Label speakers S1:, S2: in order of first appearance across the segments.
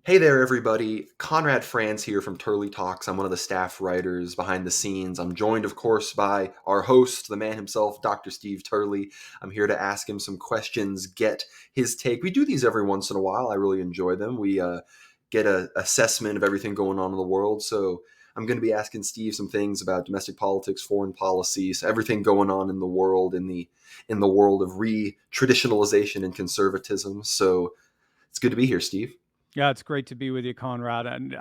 S1: Hey there, everybody. Conrad Franz here from Turley Talks. I'm one of the staff writers behind the scenes. I'm joined, of course, by our host, the man himself, Dr. Steve Turley. I'm here to ask him some questions, get his take. We do these every once in a while. I really enjoy them. We get an assessment of everything going on in the world. So I'm going to be asking Steve some things about domestic politics, foreign policies, everything going on in the world, in the world of re-traditionalization and conservatism. So it's good to be here, Steve.
S2: Yeah, it's great to be with you, Conrad. And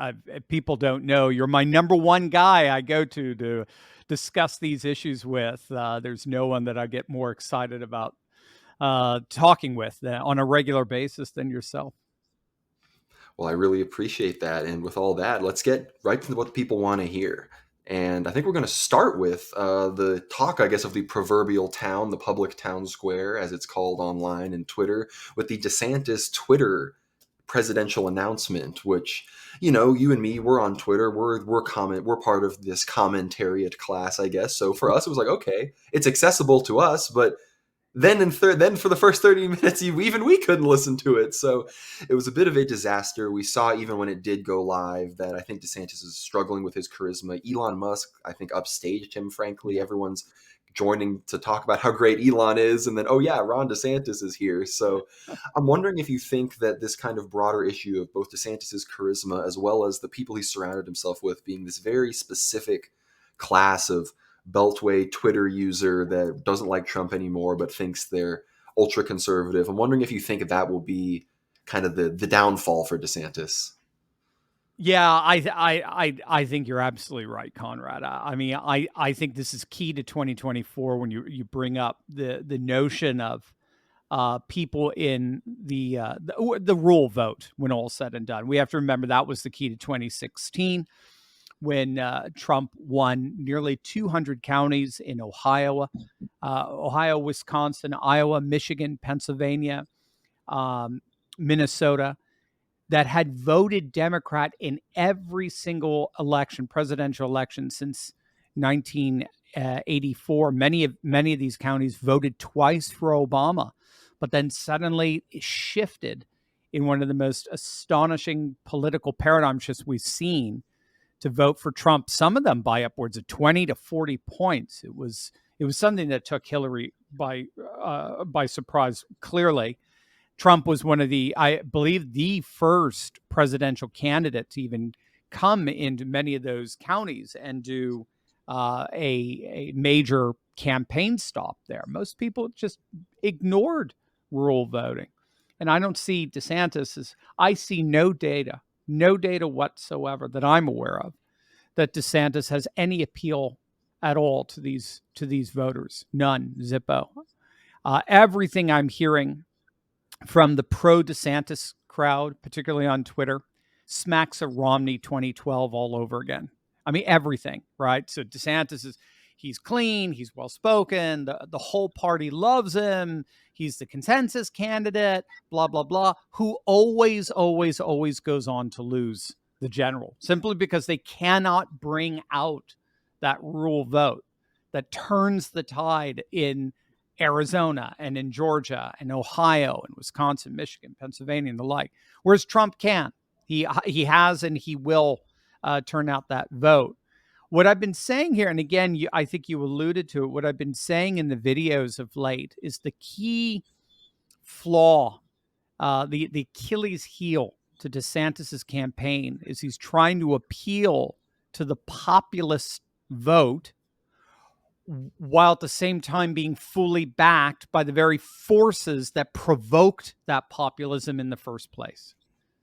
S2: people don't know you're my number one guy I go to discuss these issues with. There's no one that I get more excited about talking with on a regular basis than yourself.
S1: Well, I really appreciate that. And with all that, let's get right to what people want to hear. And I think we're going to start with the talk, I guess, of the proverbial town, the public town square, as it's called online and Twitter, with the DeSantis Twitter presidential announcement, which, you and me, we're on Twitter. We're part of this commentariat class, I guess. So for us, it was like, okay, it's accessible to us, but then for the first 30 minutes, even we couldn't listen to it. So it was a bit of a disaster. We saw even when it did go live that I think DeSantis is struggling with his charisma. Elon Musk, I think, upstaged him, frankly. Everyone's joining to talk about how great Elon is. And then, oh yeah, Ron DeSantis is here. So I'm wondering if you think that this kind of broader issue of both DeSantis's charisma as well as the people he surrounded himself with being this very specific class of Beltway Twitter user that doesn't like Trump anymore, but thinks they're ultra conservative. I'm wondering if you think that will be kind of the downfall for DeSantis.
S2: Yeah, I think you're absolutely right, Conrad. I mean, I think this is key to 2024 when you bring up the notion of people in the rule vote when all's said and done. We have to remember that was the key to 2016 when Trump won nearly 200 counties in Ohio, Wisconsin, Iowa, Michigan, Pennsylvania, Minnesota, that had voted Democrat in every single presidential election since 1984. Many of these counties voted twice for Obama, but then suddenly it shifted in one of the most astonishing political paradigm shifts we've seen to vote for Trump, some of them by upwards of 20 to 40 points. It was something that took Hillary by surprise. Clearly, Trump was one of I believe, the first presidential candidate to even come into many of those counties and do a major campaign stop there. Most people just ignored rural voting. And I don't see DeSantis I see no data whatsoever that I'm aware of that DeSantis has any appeal at all to these voters. None, zippo. Everything I'm hearing from the pro DeSantis crowd, particularly on Twitter, smacks of Romney 2012 all over again. I mean, everything, right? So DeSantis he's clean, he's well-spoken, the whole party loves him, he's the consensus candidate, blah, blah, blah, who always goes on to lose the general, simply because they cannot bring out that rural vote that turns the tide in Arizona and in Georgia and Ohio and Wisconsin, Michigan, Pennsylvania, and the like. Whereas Trump can. He has and he will turn out that vote. What I've been saying here, and again, I think you alluded to it, what I've been saying in the videos of late is the key flaw, the Achilles heel to DeSantis's campaign is he's trying to appeal to the populist vote while at the same time being fully backed by the very forces that provoked that populism in the first place.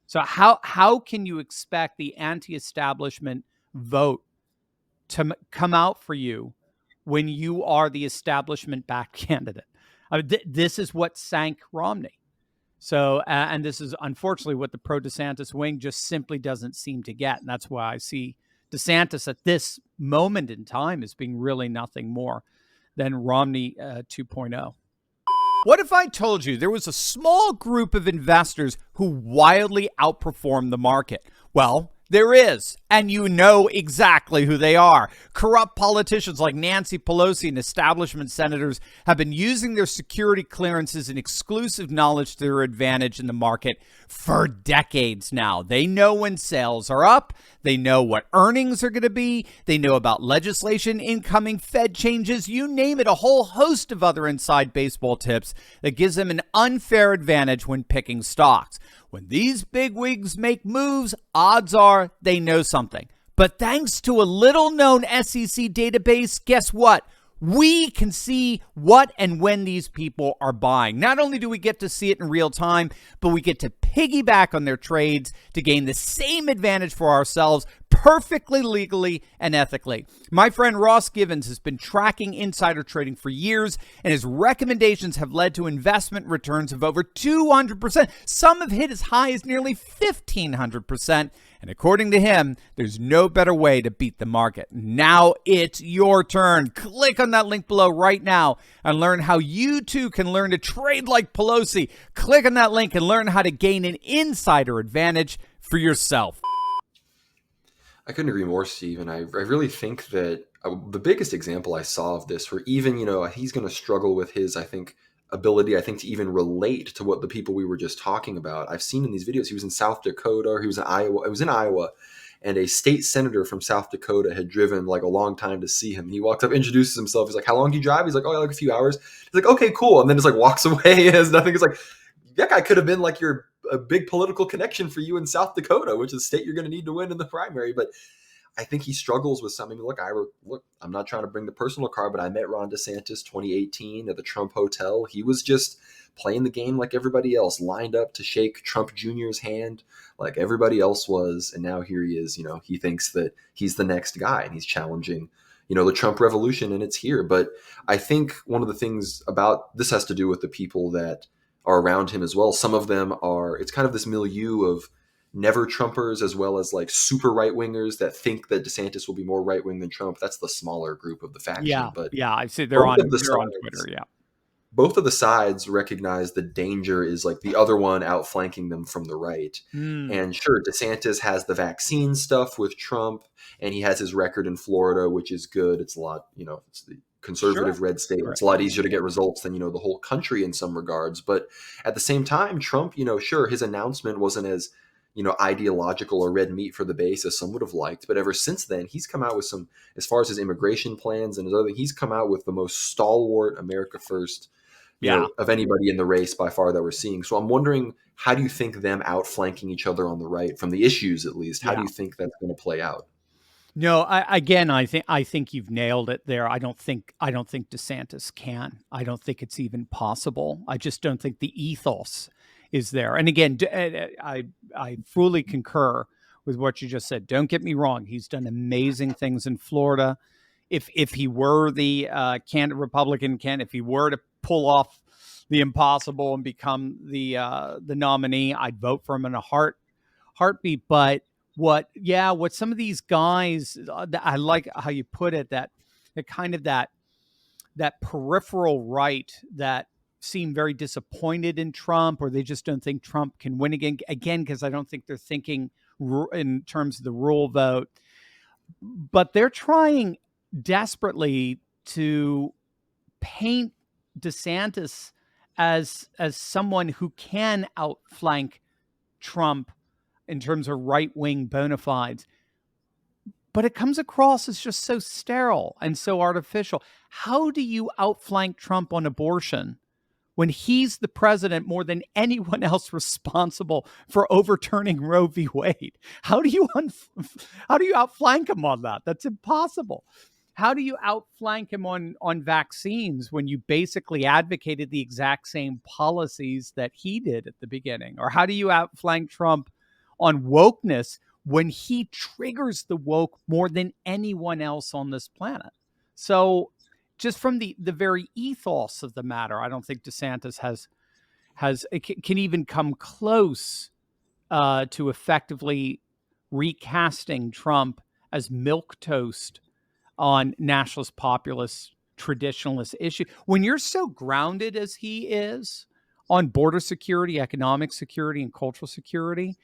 S2: So how can you expect the anti-establishment vote to come out for you when you are the establishment-backed candidate? This is what sank Romney. So, and this is unfortunately what the pro-DeSantis wing just simply doesn't seem to get. And that's why I see DeSantis at this moment in time as being really nothing more than Romney 2.0. What if I told you there was a small group of investors who wildly outperformed the market? Well, There is, and you know exactly who they are. Corrupt politicians like Nancy Pelosi and establishment senators have been using their security clearances and exclusive knowledge to their advantage in the market for decades now. They know when sales are up. They know what earnings are going to be. They know about legislation, incoming Fed changes, you name it, a whole host of other inside baseball tips that gives them an unfair advantage when picking stocks. When these bigwigs make moves, odds are they know something. But thanks to a little-known SEC database, guess what? We can see what and when these people are buying. Not only do we get to see it in real time, but we get to piggyback on their trades to gain the same advantage for ourselves perfectly legally and ethically. My friend Ross Givens has been tracking insider trading for years, and his recommendations have led to investment returns of over 200%. Some have hit as high as nearly 1,500%. And according to him, there's no better way to beat the market. Now it's your turn. Click on that link below right now and learn how you too can learn to trade like Pelosi. Click on that link and learn how to gain an insider advantage for yourself.
S1: I couldn't agree more, Steve. And I really think that the biggest example I saw of this, where even, he's going to struggle with his, I think, ability, to even relate to what the people we were just talking about. I've seen in these videos, he was in South Dakota, or he was in Iowa. It was in Iowa. And a state senator from South Dakota had driven like a long time to see him. He walks up, introduces himself. He's like, "How long do you drive?" He's like, "Oh, like a few hours." He's like, "Okay, cool." And then just like walks away. Has nothing. It's like, that guy could have been like a big political connection for you in South Dakota, which is a state you're going to need to win in the primary. But I think he struggles with something. Look, I'm not trying to bring the personal card, but I met Ron DeSantis 2018 at the Trump Hotel. He was just playing the game like everybody else, lined up to shake Trump Jr.'s hand like everybody else was. And now here he is, he thinks that he's the next guy and he's challenging, the Trump revolution, and it's here. But I think one of the things about this has to do with the people that are around him as well. Some of them it's kind of this milieu of never Trumpers, as well as like super right wingers that think that DeSantis will be more right wing than Trump. That's the smaller group of the faction. But
S2: Yeah, I see they're
S1: both
S2: on
S1: of the
S2: Twitter. Yeah.
S1: both of the sides recognize the danger is like the other one outflanking them from the right. And sure, DeSantis has the vaccine stuff with Trump, and he has his record in Florida, which is good. It's a lot, it's the conservative red state. It's a lot easier to get results than, the whole country in some regards. But at the same time, Trump, sure, his announcement wasn't as ideological or red meat for the base as some would have liked. But ever since then, he's come out with some, as far as his immigration plans and his other, he's come out with the most stalwart America first, of anybody in the race by far that we're seeing. So I'm wondering, how do you think them outflanking each other on the right, from the issues at least, how do you think that's going to play out?
S2: No, I think you've nailed it there. I don't think DeSantis can. I don't think it's even possible. I just don't think the ethos is there. And again, I fully concur with what you just said. Don't get me wrong; he's done amazing things in Florida. If he were the Republican candidate, if he were to pull off the impossible and become the nominee, I'd vote for him in a heartbeat. But what some of these guys, I like how you put it, that kind of that peripheral right that seem very disappointed in Trump, or they just don't think Trump can win again, because I don't think they're thinking in terms of the rule vote. But they're trying desperately to paint DeSantis as someone who can outflank Trump in terms of right-wing bona fides. But it comes across as just so sterile and so artificial. How do you outflank Trump on abortion when he's the president more than anyone else responsible for overturning Roe v. Wade? How do you outflank him on that? That's impossible. How do you outflank him on vaccines when you basically advocated the exact same policies that he did at the beginning? Or how do you outflank Trump on wokeness when he triggers the woke more than anyone else on this planet? So just from the very ethos of the matter, I don't think DeSantis can even come close to effectively recasting Trump as milquetoast on nationalist, populist, traditionalist issue. When you're so grounded as he is on border security, economic security, and cultural security,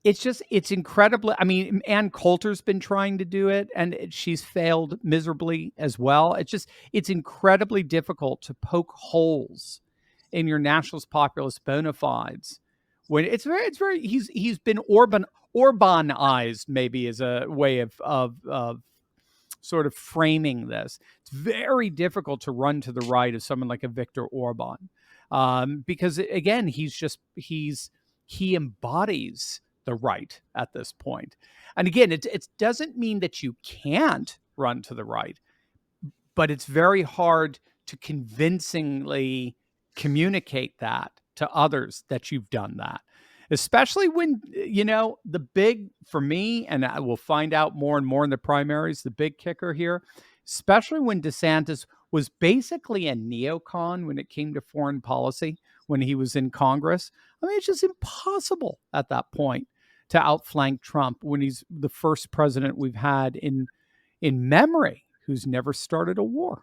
S2: it's incredibly, I mean, Ann Coulter's been trying to do it and she's failed miserably as well. It's incredibly difficult to poke holes in your nationalist populist bona fides when he's been Orbanized, maybe, is a way of sort of framing this. It's very difficult to run to the right of someone like a Viktor Orban, because again, he embodies the right at this point. And again, it doesn't mean that you can't run to the right, but it's very hard to convincingly communicate that to others that you've done that. Especially when, the big, for me, and I will find out more and more in the primaries, the big kicker here, especially when DeSantis was basically a neocon when it came to foreign policy when he was in Congress. I mean, it's just impossible at that point to outflank Trump when he's the first president we've had in memory who's never started a war.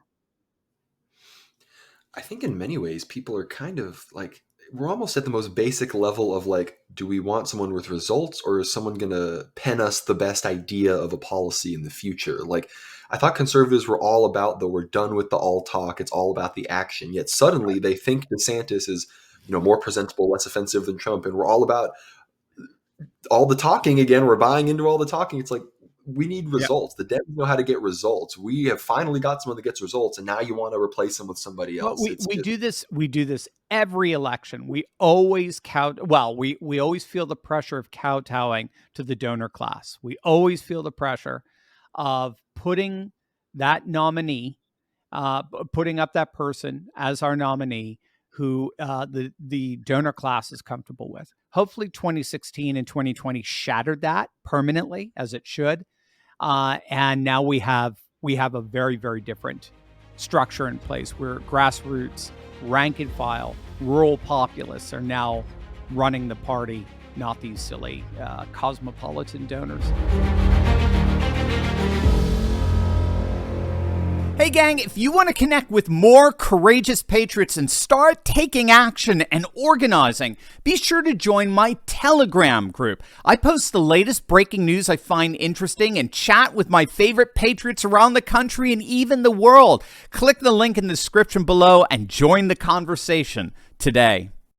S1: I think in many ways, people are kind of like, we're almost at the most basic level of like, do we want someone with results, or is someone going to pen us the best idea of a policy in the future? Like, I thought conservatives were all about the we're done with the all talk, it's all about the action. Yet suddenly they think DeSantis is, more presentable, less offensive than Trump, and we're all about all the talking again. We're buying into all the talking. It's like, we need results. The Dems know how to get results. We have finally got someone that gets results, and now you want to replace them with somebody else.
S2: Well, we do this every election. We always we always feel the pressure of kowtowing to the donor class. We always feel the pressure of putting that nominee, putting up that person as our nominee who the donor class is comfortable with. Hopefully 2016 and 2020 shattered that permanently, as it should. And now we have a very, very different structure in place where grassroots, rank and file, rural populists are now running the party, not these silly cosmopolitan donors. Hey gang, if you want to connect with more courageous patriots and start taking action and organizing, be sure to join my Telegram group. I post the latest breaking news I find interesting and chat with my favorite patriots around the country and even the world. Click the link in the description below and join the conversation today.